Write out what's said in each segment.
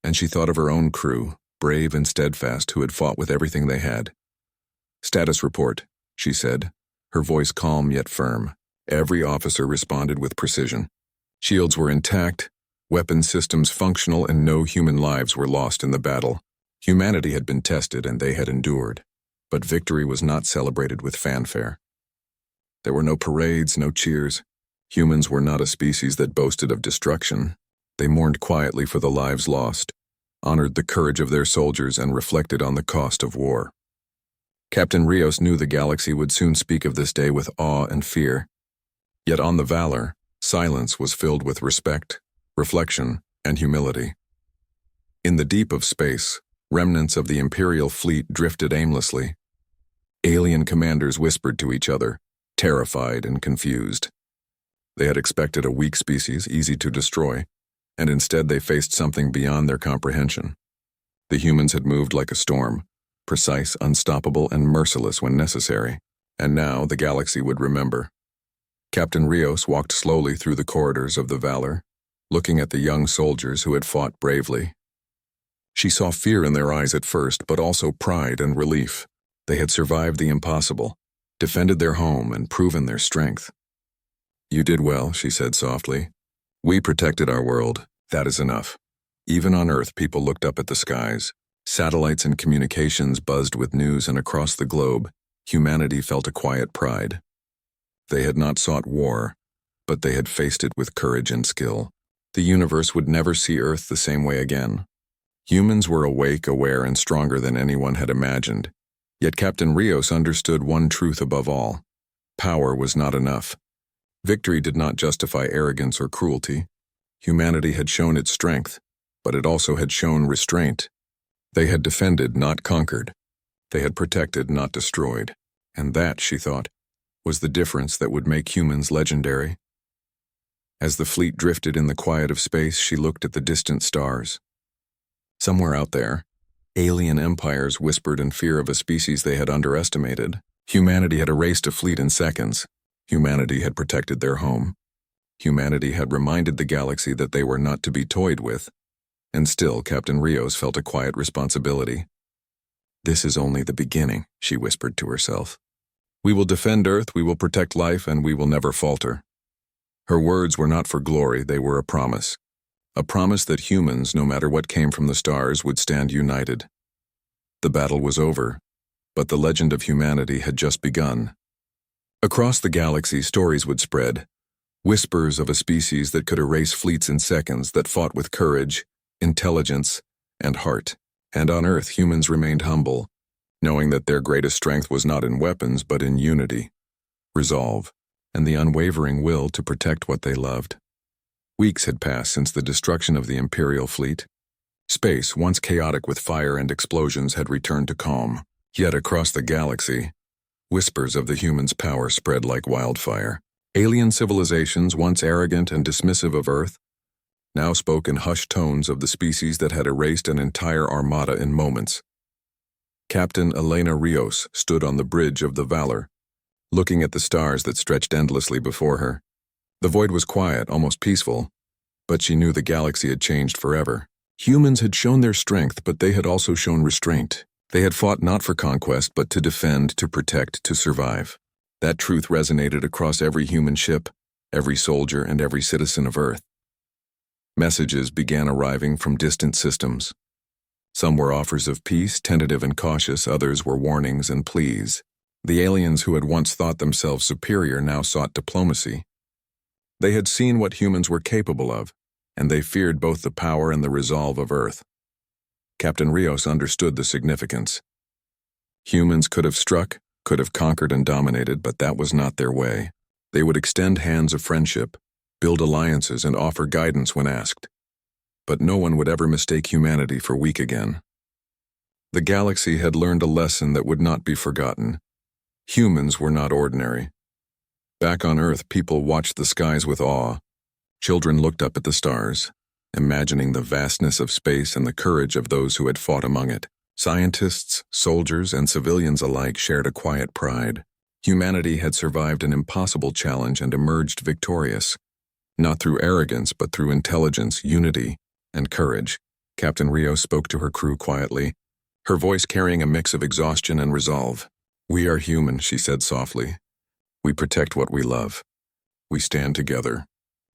and she thought of her own crew, brave and steadfast, who had fought with everything they had. "Status report," she said, her voice calm yet firm. Every officer responded with precision. Shields were intact, weapon systems functional, and no human lives were lost in the battle. Humanity had been tested and they had endured, but victory was not celebrated with fanfare. There were no parades, no cheers. Humans were not a species that boasted of destruction. They mourned quietly for the lives lost, honored the courage of their soldiers, and reflected on the cost of war. Captain Rios knew the galaxy would soon speak of this day with awe and fear. Yet on the Valor, silence was filled with respect, reflection, and humility. In the deep of space, remnants of the Imperial fleet drifted aimlessly. Alien commanders whispered to each other, terrified and confused. They had expected a weak species, easy to destroy, and instead they faced something beyond their comprehension. The humans had moved like a storm, precise, unstoppable, and merciless when necessary, and now the galaxy would remember. Captain Rios walked slowly through the corridors of the Valor, looking at the young soldiers who had fought bravely. She saw fear in their eyes at first, but also pride and relief. They had survived the impossible, defended their home, and proven their strength. "You did well," she said softly. "We protected our world. That is enough." Even on Earth, people looked up at the skies. Satellites and communications buzzed with news, and across the globe, humanity felt a quiet pride. They had not sought war, but they had faced it with courage and skill. The universe would never see Earth the same way again. Humans were awake, aware, and stronger than anyone had imagined. Yet Captain Rios understood one truth above all. Power was not enough. Victory did not justify arrogance or cruelty. Humanity had shown its strength, but it also had shown restraint. They had defended, not conquered. They had protected, not destroyed. And that, she thought, was the difference that would make humans legendary. As the fleet drifted in the quiet of space, she looked at the distant stars. Somewhere out there, alien empires whispered in fear of a species they had underestimated. Humanity had erased a fleet in seconds. Humanity had protected their home. Humanity had reminded the galaxy that they were not to be toyed with. And still, Captain Rios felt a quiet responsibility. "This is only the beginning," she whispered to herself. "We will defend Earth, we will protect life, and we will never falter." Her words were not for glory, they were a promise. A promise that humans, no matter what came from the stars, would stand united. The battle was over, but the legend of humanity had just begun. Across the galaxy, stories would spread, whispers of a species that could erase fleets in seconds, that fought with courage, intelligence, and heart. And on Earth, humans remained humble, knowing that their greatest strength was not in weapons, but in unity, resolve, and the unwavering will to protect what they loved. Weeks had passed since the destruction of the Imperial fleet. Space, once chaotic with fire and explosions, had returned to calm. Yet across the galaxy, whispers of the humans' power spread like wildfire. Alien civilizations, once arrogant and dismissive of Earth, now spoke in hushed tones of the species that had erased an entire armada in moments. Captain Elena Rios stood on the bridge of the Valor, looking at the stars that stretched endlessly before her. The void was quiet, almost peaceful, but she knew the galaxy had changed forever. Humans had shown their strength, but they had also shown restraint. They had fought not for conquest, but to defend, to protect, to survive. That truth resonated across every human ship, every soldier, and every citizen of Earth. Messages began arriving from distant systems. Some were offers of peace, tentative and cautious, others were warnings and pleas. The aliens who had once thought themselves superior now sought diplomacy. They had seen what humans were capable of, and they feared both the power and the resolve of Earth. Captain Rios understood the significance. Humans could have struck, could have conquered and dominated, but that was not their way. They would extend hands of friendship, build alliances, and offer guidance when asked. But no one would ever mistake humanity for weak again. The galaxy had learned a lesson that would not be forgotten. Humans were not ordinary. Back on Earth, people watched the skies with awe. Children looked up at the stars, imagining the vastness of space and the courage of those who had fought among it. Scientists, soldiers, and civilians alike shared a quiet pride. Humanity had survived an impossible challenge and emerged victorious, not through arrogance, but through intelligence, unity, and courage. Captain Rios spoke to her crew quietly, her voice carrying a mix of exhaustion and resolve. "We are human," she said softly. "We protect what we love. We stand together,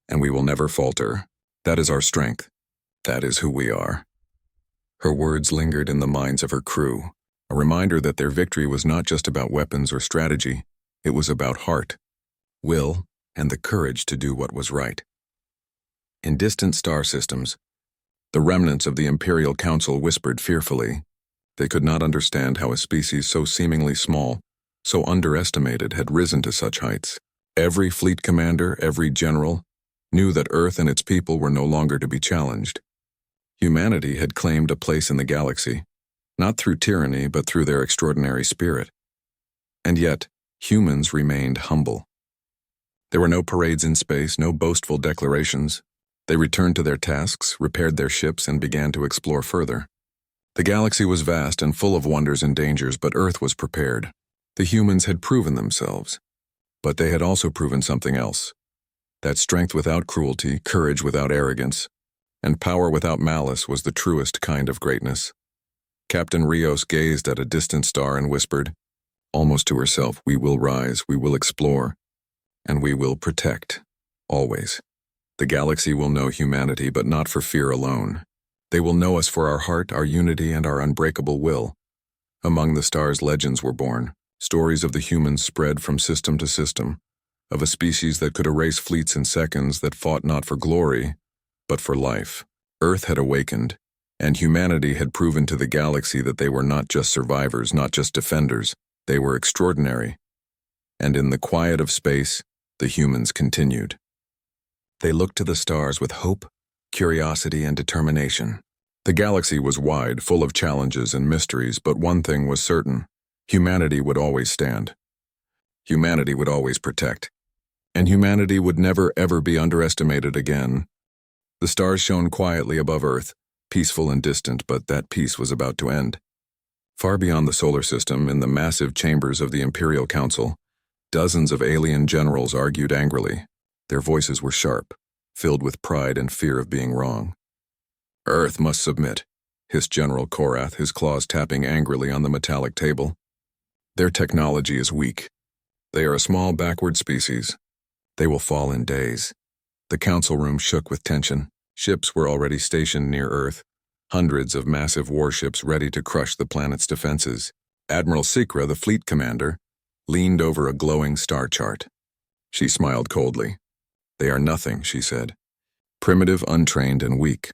and we will never falter. That is our strength. That is who we are." Her words lingered in the minds of her crew, a reminder that their victory was not just about weapons or strategy, it was about heart, will, and the courage to do what was right. In distant star systems, the remnants of the Imperial Council whispered fearfully. They could not understand how a species so seemingly small, so underestimated, had risen to such heights. Every fleet commander, every general, knew that Earth and its people were no longer to be challenged. Humanity had claimed a place in the galaxy, not through tyranny but through their extraordinary spirit. And yet, humans remained humble. There were no parades in space, no boastful declarations. They returned to their tasks, repaired their ships, and began to explore further. The galaxy was vast and full of wonders and dangers, but Earth was prepared. The humans had proven themselves, but they had also proven something else. That strength without cruelty, courage without arrogance, and power without malice was the truest kind of greatness. Captain Rios gazed at a distant star and whispered, almost to herself, "We will rise, we will explore, and we will protect, always. The galaxy will know humanity, but not for fear alone. They will know us for our heart, our unity, and our unbreakable will." Among the stars, legends were born. Stories of the humans spread from system to system, of a species that could erase fleets in seconds, that fought not for glory, but for life. Earth had awakened, and humanity had proven to the galaxy that they were not just survivors, not just defenders, they were extraordinary. And in the quiet of space, the humans continued. They looked to the stars with hope, curiosity, and determination. The galaxy was wide, full of challenges and mysteries, but one thing was certain: humanity would always stand. Humanity would always protect. And humanity would never ever be underestimated again. The stars shone quietly above Earth, peaceful and distant, but that peace was about to end. Far beyond the solar system, in the massive chambers of the Imperial Council, dozens of alien generals argued angrily. Their voices were sharp, filled with pride and fear of being wrong. "Earth must submit," hissed General Korath, his claws tapping angrily on the metallic table. "Their technology is weak. They are a small backward species. They will fall in days." The council room shook with tension. Ships were already stationed near Earth, hundreds of massive warships ready to crush the planet's defenses. Admiral Sikra, the fleet commander, leaned over a glowing star chart. She smiled coldly. "They are nothing," she said. "Primitive, untrained, and weak.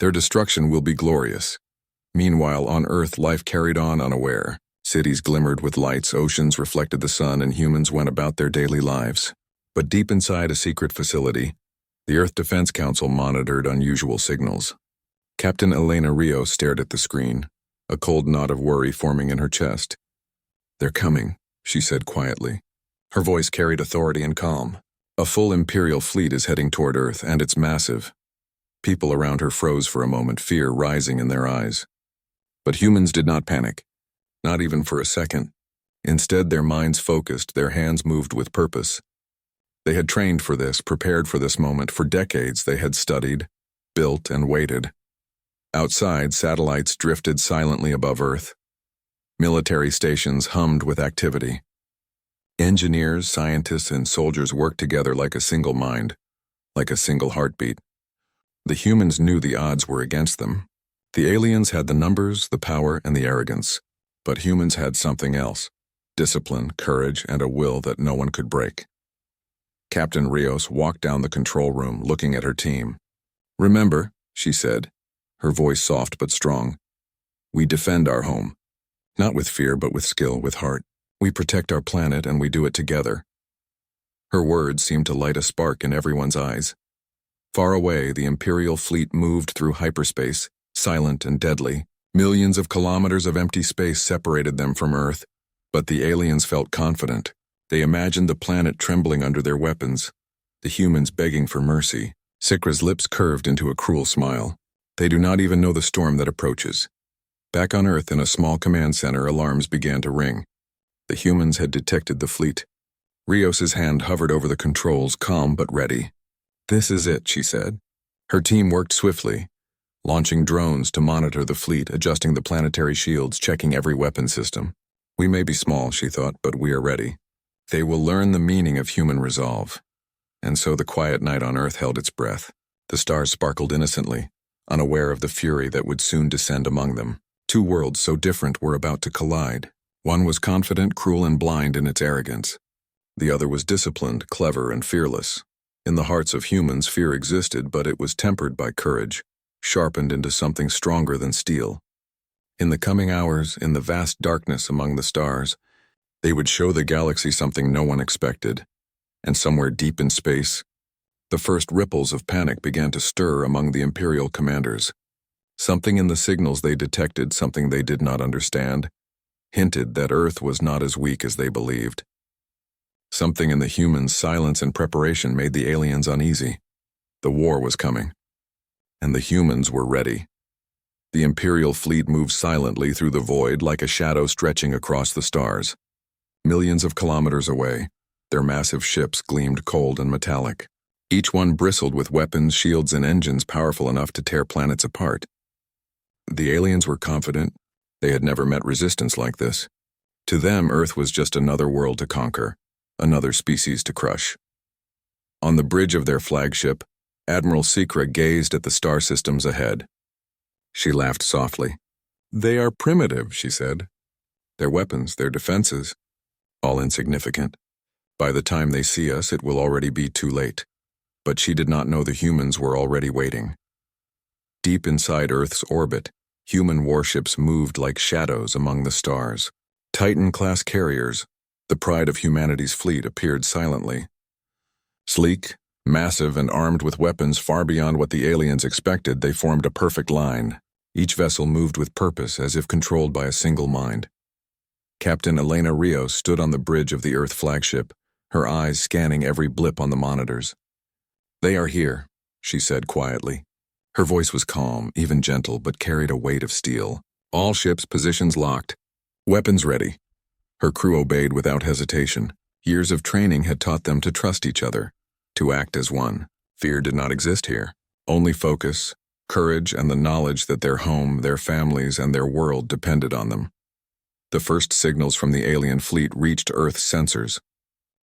Their destruction will be glorious." Meanwhile, on Earth, life carried on unaware. Cities glimmered with lights, oceans reflected the sun, and humans went about their daily lives. But deep inside a secret facility, the Earth Defense Council monitored unusual signals. Captain Elena Rios stared at the screen, a cold knot of worry forming in her chest. "They're coming," she said quietly. Her voice carried authority and calm. "A full Imperial fleet is heading toward Earth, and it's massive." People around her froze for a moment, fear rising in their eyes. But humans did not panic, not even for a second. Instead, their minds focused, their hands moved with purpose. They had trained for this, prepared for this moment. For decades they had studied, built, and waited. Outside, satellites drifted silently above Earth. Military stations hummed with activity. Engineers, scientists, and soldiers worked together like a single mind, like a single heartbeat. The humans knew the odds were against them. The aliens had the numbers, the power, and the arrogance. But humans had something else: discipline, courage, and a will that no one could break. Captain Rios walked down the control room, looking at her team. "Remember," she said, her voice soft but strong, "we defend our home. Not with fear, but with skill, with heart. We protect our planet, and we do it together." Her words seemed to light a spark in everyone's eyes. Far away, the Imperial fleet moved through hyperspace, silent and deadly. Millions of kilometers of empty space separated them from Earth, but the aliens felt confident. They imagined the planet trembling under their weapons, the humans begging for mercy. Sikra's lips curved into a cruel smile. "They do not even know the storm that approaches." Back on Earth, in a small command center, alarms began to ring. The humans had detected the fleet. Rios's hand hovered over the controls, calm but ready. "This is it," she said. Her team worked swiftly. launching drones to monitor the fleet, adjusting the planetary shields, checking every weapon system. We may be small, she thought, but we are ready. They will learn the meaning of human resolve. And so the quiet night on Earth held its breath. The stars sparkled innocently, unaware of the fury that would soon descend among them. Two worlds so different were about to collide. One was confident, cruel, and blind in its arrogance. The other was disciplined, clever, and fearless. In the hearts of humans, fear existed, but it was tempered by courage, sharpened into something stronger than steel. In the coming hours, in the vast darkness among the stars, they would show the galaxy something no one expected. And somewhere deep in space, the first ripples of panic began to stir among the Imperial commanders. Something in the signals they detected, something they did not understand, hinted that Earth was not as weak as they believed. Something in the humans' silence and preparation made the aliens uneasy. The war was coming, and the humans were ready. The Imperial fleet moved silently through the void like a shadow stretching across the stars. Millions of kilometers away, their massive ships gleamed cold and metallic. Each one bristled with weapons, shields, and engines powerful enough to tear planets apart. The aliens were confident. They had never met resistance like this. To them, Earth was just another world to conquer, another species to crush. On the bridge of their flagship, Admiral Secra gazed at the star systems ahead. She laughed softly. "They are primitive," she said. "Their weapons, their defenses, all insignificant. By the time they see us, it will already be too late." But she did not know the humans were already waiting. Deep inside Earth's orbit, human warships moved like shadows among the stars. Titan-class carriers, the pride of humanity's fleet, appeared silently. Sleek, massive, and armed with weapons far beyond what the aliens expected, they formed a perfect line. Each vessel moved with purpose, as if controlled by a single mind. Captain Elena Rios stood on the bridge of the Earth flagship, her eyes scanning every blip on the monitors. "They are here," she said quietly. Her voice was calm, even gentle, but carried a weight of steel. "All ships' positions locked. Weapons ready." Her crew obeyed without hesitation. Years of training had taught them to trust each other, to act as one. Fear did not exist here. Only focus, courage, and the knowledge that their home, their families, and their world depended on them. The first signals from the alien fleet reached Earth's sensors.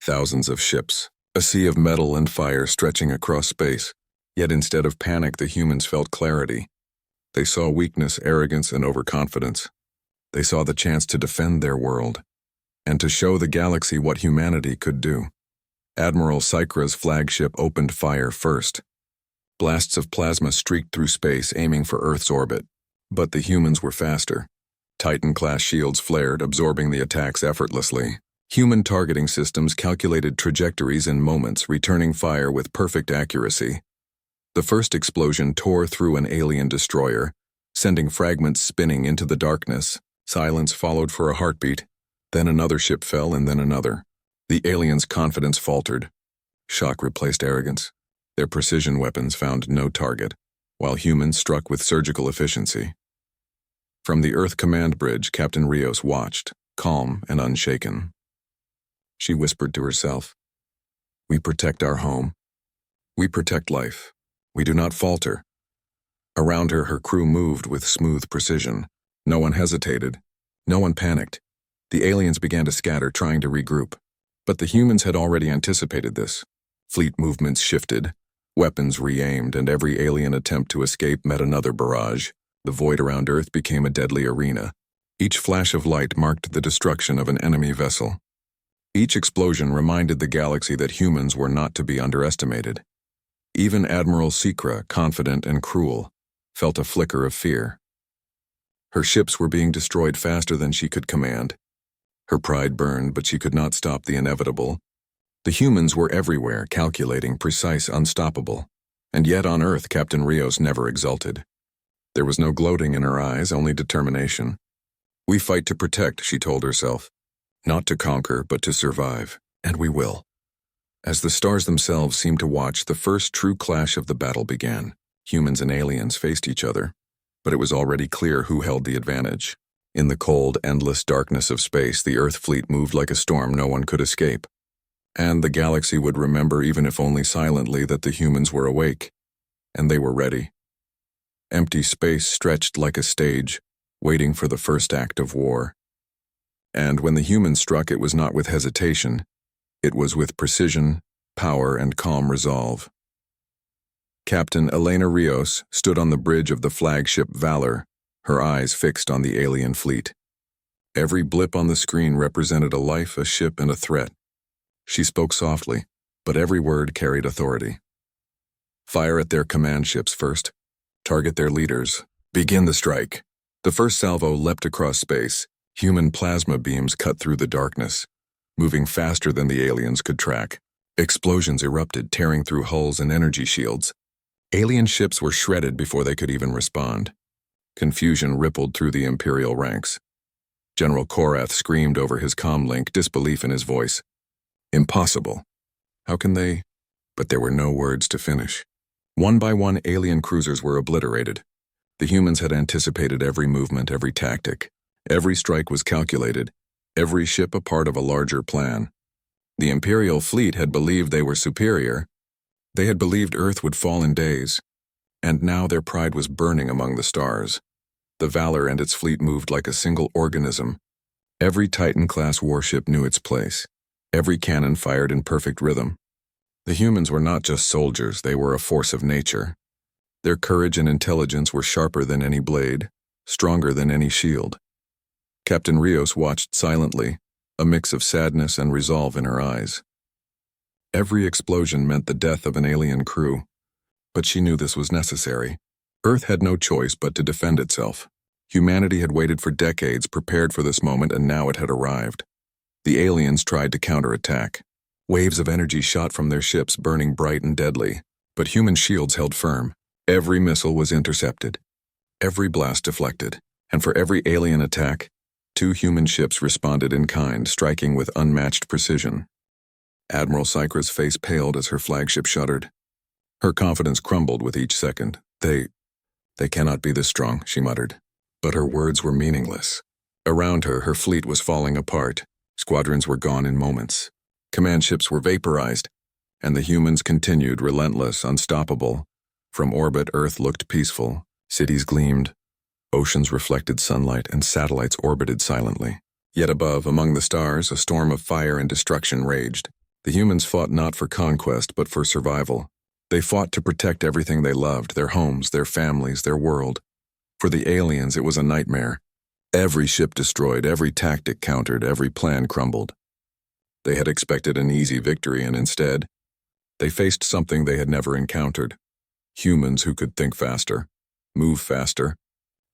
Thousands of ships, a sea of metal and fire stretching across space. Yet instead of panic, the humans felt clarity. They saw weakness, arrogance, and overconfidence. They saw the chance to defend their world, and to show the galaxy what humanity could do. Admiral Secra's flagship opened fire first. Blasts of plasma streaked through space, aiming for Earth's orbit. But the humans were faster. Titan-class shields flared, absorbing the attacks effortlessly. Human targeting systems calculated trajectories in moments, returning fire with perfect accuracy. The first explosion tore through an alien destroyer, sending fragments spinning into the darkness. Silence followed for a heartbeat. Then another ship fell, and then another. The aliens' confidence faltered. Shock replaced arrogance. Their precision weapons found no target, while humans struck with surgical efficiency. From the Earth command bridge, Captain Rios watched, calm and unshaken. She whispered to herself, "We protect our home. We protect life. We do not falter." Around her, her crew moved with smooth precision. No one hesitated. No one panicked. The aliens began to scatter, trying to regroup. But the humans had already anticipated this. Fleet movements shifted, weapons re-aimed, and every alien attempt to escape met another barrage. The void around Earth became a deadly arena. Each flash of light marked the destruction of an enemy vessel. Each explosion reminded the galaxy that humans were not to be underestimated. Even Admiral Secra, confident and cruel, felt a flicker of fear. Her ships were being destroyed faster than she could command. Her pride burned, but she could not stop the inevitable. The humans were everywhere, calculating, precise, unstoppable. And yet on Earth, Captain Rios never exulted. There was no gloating in her eyes, only determination. "We fight to protect," she told herself. "Not to conquer, but to survive. And we will." As the stars themselves seemed to watch, the first true clash of the battle began. Humans and aliens faced each other, but it was already clear who held the advantage. In the cold, endless darkness of space, the Earth fleet moved like a storm no one could escape. And the galaxy would remember, even if only silently, that the humans were awake, and they were ready. Empty space stretched like a stage, waiting for the first act of war. And when the humans struck, it was not with hesitation. It was with precision, power, and calm resolve. Captain Elena Rios stood on the bridge of the flagship Valor, her eyes fixed on the alien fleet. Every blip on the screen represented a life, a ship, and a threat. She spoke softly, but every word carried authority. Fire at their command ships first. Target their leaders. Begin the strike. The first salvo leapt across space. Human plasma beams cut through the darkness, moving faster than the aliens could track. Explosions erupted, tearing through hulls and energy shields. Alien ships were shredded before they could even respond. Confusion rippled through the Imperial ranks. General Korath screamed over his comlink, disbelief in his voice. Impossible. How can they? But there were no words to finish. One by one, alien cruisers were obliterated. The humans had anticipated every movement, every tactic. Every strike was calculated, every ship a part of a larger plan. The Imperial fleet had believed they were superior. They had believed Earth would fall in days. And now their pride was burning among the stars. The Valor and its fleet moved like a single organism. Every Titan-class warship knew its place. Every cannon fired in perfect rhythm. The humans were not just soldiers, they were a force of nature. Their courage and intelligence were sharper than any blade, stronger than any shield. Captain Rios watched silently, a mix of sadness and resolve in her eyes. Every explosion meant the death of an alien crew, but she knew this was necessary. Earth had no choice but to defend itself. Humanity had waited for decades, prepared for this moment, and now it had arrived. The aliens tried to counterattack. Waves of energy shot from their ships, burning bright and deadly, but human shields held firm. Every missile was intercepted, every blast deflected, and for every alien attack, 2 human ships responded in kind, striking with unmatched precision. Admiral Sycra's face paled as her flagship shuddered. Her confidence crumbled with each second. They cannot be this strong, she muttered. But her words were meaningless. Around her, her fleet was falling apart. Squadrons were gone in moments. Command ships were vaporized, and the humans continued, relentless, unstoppable. From orbit, Earth looked peaceful. Cities gleamed. Oceans reflected sunlight, and satellites orbited silently. Yet above, among the stars, a storm of fire and destruction raged. The humans fought not for conquest, but for survival. They fought to protect everything they loved, their homes, their families, their world. For the aliens, it was a nightmare. Every ship destroyed, every tactic countered, every plan crumbled. They had expected an easy victory, and instead, they faced something they had never encountered. Humans who could think faster, move faster,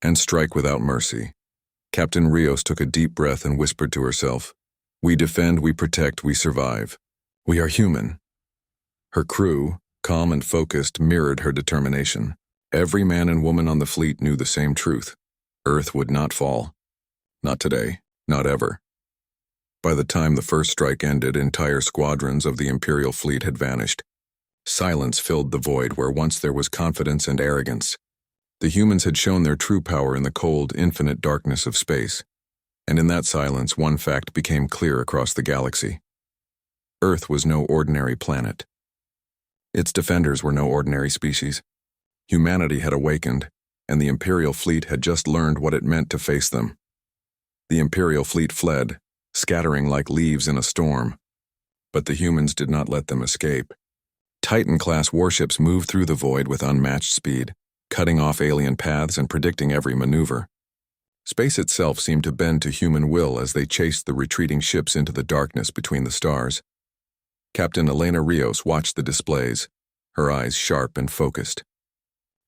and strike without mercy. Captain Rios took a deep breath and whispered to herself, "We defend, we protect, we survive. We are human." Her crew, calm and focused, mirrored her determination. Every man and woman on the fleet knew the same truth. Earth would not fall. Not today, not ever. By the time the first strike ended, entire squadrons of the Imperial fleet had vanished. Silence filled the void where once there was confidence and arrogance. The humans had shown their true power in the cold, infinite darkness of space. And in that silence, one fact became clear across the galaxy. Earth was no ordinary planet. Its defenders were no ordinary species. Humanity had awakened, and the Imperial fleet had just learned what it meant to face them. The Imperial fleet fled, scattering like leaves in a storm. But the humans did not let them escape. Titan-class warships moved through the void with unmatched speed, cutting off alien paths and predicting every maneuver. Space itself seemed to bend to human will as they chased the retreating ships into the darkness between the stars. Captain Elena Rios watched the displays, her eyes sharp and focused.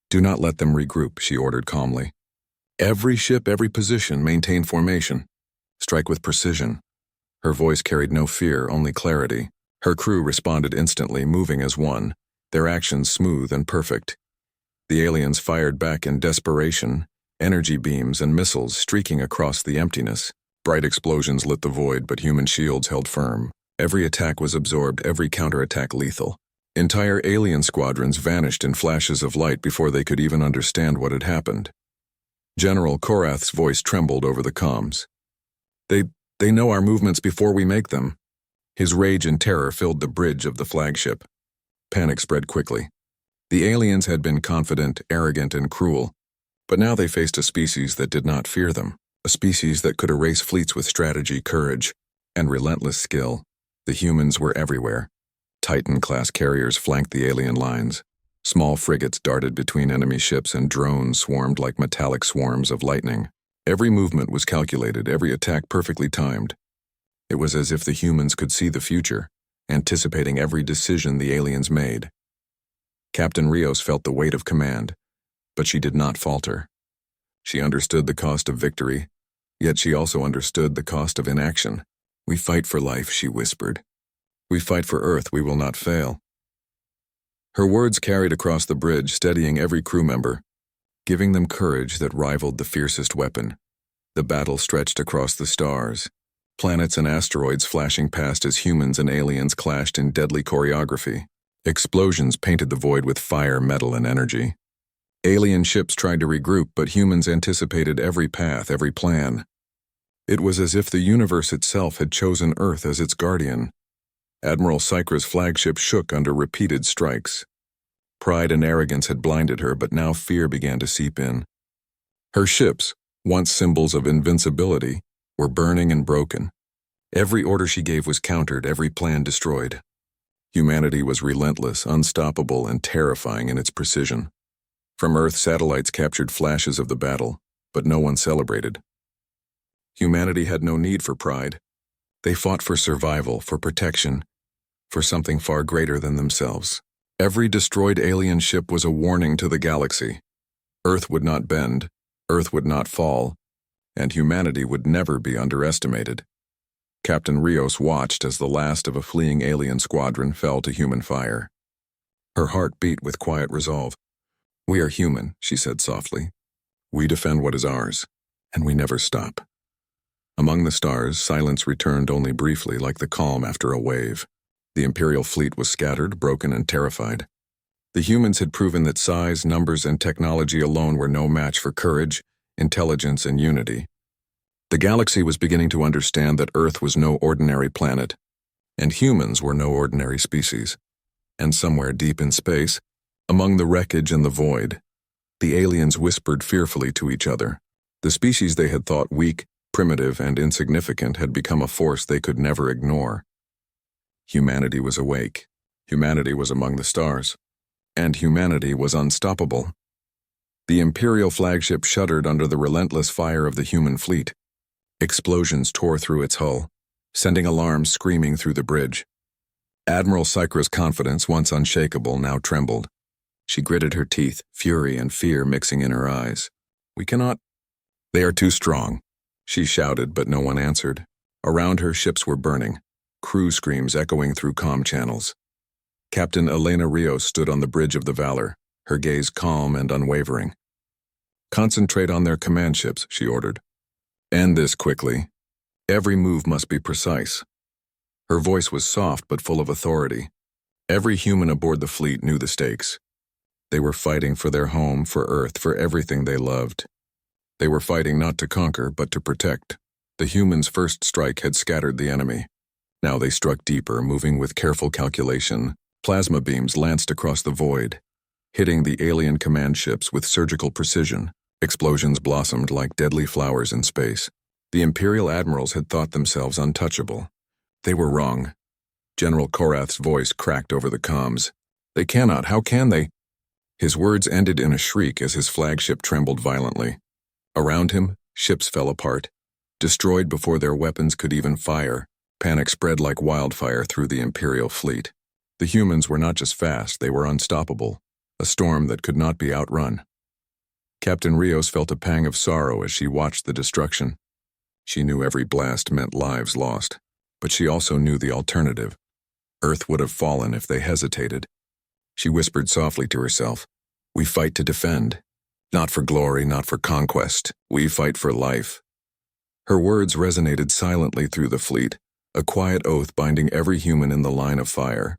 "Do not let them regroup," she ordered calmly. "Every ship, every position, maintain formation. Strike with precision." Her voice carried no fear, only clarity. Her crew responded instantly, moving as one, their actions smooth and perfect. The aliens fired back in desperation, energy beams and missiles streaking across the emptiness. Bright explosions lit the void, but human shields held firm. Every attack was absorbed, every counterattack lethal. Entire alien squadrons vanished in flashes of light before they could even understand what had happened. General Korath's voice trembled over the comms. They know our movements before we make them." His rage and terror filled the bridge of the flagship. Panic spread quickly. The aliens had been confident, arrogant, and cruel. But now they faced a species that did not fear them, a species that could erase fleets with strategy, courage, and relentless skill. The humans were everywhere. Titan-class carriers flanked the alien lines. Small frigates darted between enemy ships and drones swarmed like metallic swarms of lightning. Every movement was calculated, every attack perfectly timed. It was as if the humans could see the future, anticipating every decision the aliens made. Captain Rios felt the weight of command, but she did not falter. She understood the cost of victory, yet she also understood the cost of inaction. "We fight for life," she whispered. "We fight for Earth, we will not fail." Her words carried across the bridge, steadying every crew member, giving them courage that rivaled the fiercest weapon. The battle stretched across the stars, planets and asteroids flashing past as humans and aliens clashed in deadly choreography. Explosions painted the void with fire, metal, and energy. Alien ships tried to regroup, but humans anticipated every path, every plan. It was as if the universe itself had chosen Earth as its guardian. Admiral Sycra's flagship shook under repeated strikes. Pride and arrogance had blinded her, but now fear began to seep in. Her ships, once symbols of invincibility, were burning and broken. Every order she gave was countered, every plan destroyed. Humanity was relentless, unstoppable, and terrifying in its precision. From Earth, satellites captured flashes of the battle, but no one celebrated. Humanity had no need for pride. They fought for survival, for protection, for something far greater than themselves. Every destroyed alien ship was a warning to the galaxy. Earth would not bend, Earth would not fall, and humanity would never be underestimated. Captain Rios watched as the last of a fleeing alien squadron fell to human fire. Her heart beat with quiet resolve. "We are human," she said softly. "We defend what is ours, and we never stop." Among the stars, silence returned only briefly, like the calm after a wave. The Imperial fleet was scattered, broken, and terrified. The humans had proven that size, numbers, and technology alone were no match for courage, intelligence, and unity. The galaxy was beginning to understand that Earth was no ordinary planet, and humans were no ordinary species. And somewhere deep in space, among the wreckage and the void, the aliens whispered fearfully to each other. The species they had thought weak, primitive, and insignificant had become a force they could never ignore. Humanity was awake. Humanity was among the stars. And humanity was unstoppable. The Imperial flagship shuddered under the relentless fire of the human fleet. Explosions tore through its hull, sending alarms screaming through the bridge. Admiral Sycra's confidence, once unshakable, now trembled. She gritted her teeth, fury and fear mixing in her eyes. "We cannot—" "They are too strong," she shouted, but no one answered. Around her, ships were burning, crew screams echoing through comm channels. Captain Elena Rios stood on the bridge of the Valor, her gaze calm and unwavering. "Concentrate on their command ships," she ordered. "End this quickly. Every move must be precise." Her voice was soft but full of authority. Every human aboard the fleet knew the stakes. They were fighting for their home, for Earth, for everything they loved. They were fighting not to conquer, but to protect. The humans' first strike had scattered the enemy. Now they struck deeper, moving with careful calculation. Plasma beams lanced across the void, hitting the alien command ships with surgical precision. Explosions blossomed like deadly flowers in space. The Imperial admirals had thought themselves untouchable. They were wrong. General Korath's voice cracked over the comms. "They cannot, how can they?" His words ended in a shriek as his flagship trembled violently. Around him, ships fell apart, destroyed before their weapons could even fire. Panic spread like wildfire through the Imperial fleet. The humans were not just fast, they were unstoppable, a storm that could not be outrun. Captain Rios felt a pang of sorrow as she watched the destruction. She knew every blast meant lives lost, but she also knew the alternative. Earth would have fallen if they hesitated. She whispered softly to herself, "We fight to defend. Not for glory, not for conquest. We fight for life." Her words resonated silently through the fleet, a quiet oath binding every human in the line of fire.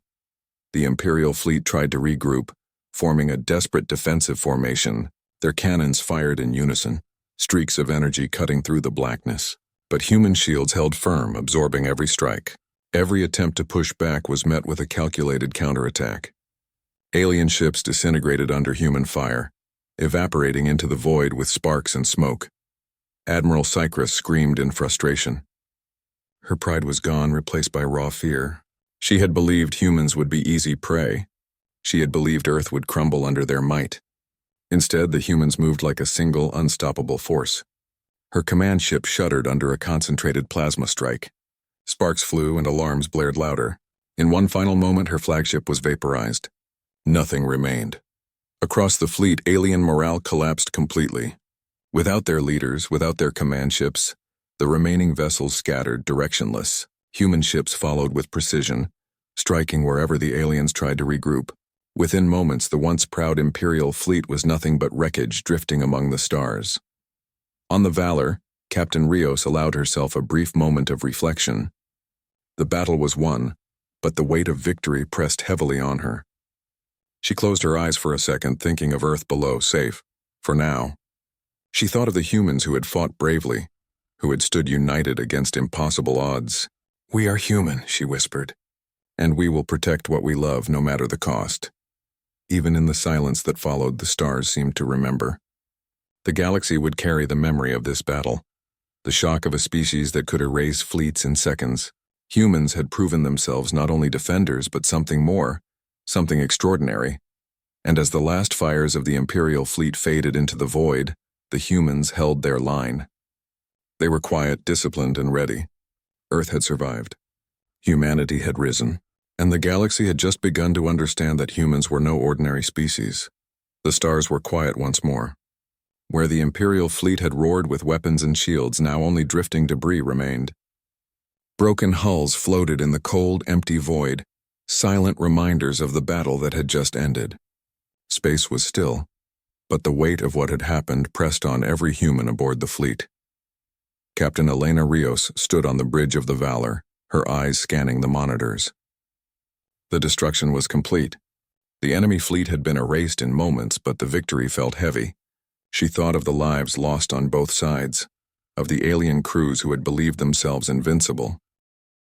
The Imperial fleet tried to regroup, forming a desperate defensive formation. Their cannons fired in unison, streaks of energy cutting through the blackness. But human shields held firm, absorbing every strike. Every attempt to push back was met with a calculated counterattack. Alien ships disintegrated under human fire. evaporating into the void with sparks and smoke. Admiral Cycrus screamed in frustration. Her pride was gone, replaced by raw fear. She had believed humans would be easy prey. She had believed Earth would crumble under their might. Instead, the humans moved like a single, unstoppable force. Her command ship shuddered under a concentrated plasma strike. Sparks flew and alarms blared louder. In one final moment, her flagship was vaporized. Nothing remained. Across the fleet, alien morale collapsed completely. Without their leaders, without their command ships, the remaining vessels scattered, directionless. Human ships followed with precision, striking wherever the aliens tried to regroup. Within moments, the once proud Imperial fleet was nothing but wreckage drifting among the stars. On the Valor, Captain Rios allowed herself a brief moment of reflection. The battle was won, but the weight of victory pressed heavily on her. She closed her eyes for a second, thinking of Earth below, safe, for now. She thought of the humans who had fought bravely, who had stood united against impossible odds. "We are human," she whispered, "and we will protect what we love no matter the cost." Even in the silence that followed, the stars seemed to remember. The galaxy would carry the memory of this battle, the shock of a species that could erase fleets in seconds. Humans had proven themselves not only defenders but something more, something extraordinary. And as the last fires of the Imperial fleet faded into the void, the humans held their line. They were quiet, disciplined, and ready. Earth had survived. Humanity had risen. And the galaxy had just begun to understand that humans were no ordinary species. The stars were quiet once more. Where the Imperial fleet had roared with weapons and shields, now only drifting debris remained. Broken hulls floated in the cold, empty void, silent reminders of the battle that had just ended. Space was still, but the weight of what had happened pressed on every human aboard the fleet. Captain Elena Rios stood on the bridge of the Valor, her eyes scanning the monitors. The destruction was complete. The enemy fleet had been erased in moments, but the victory felt heavy. She thought of the lives lost on both sides, of the alien crews who had believed themselves invincible.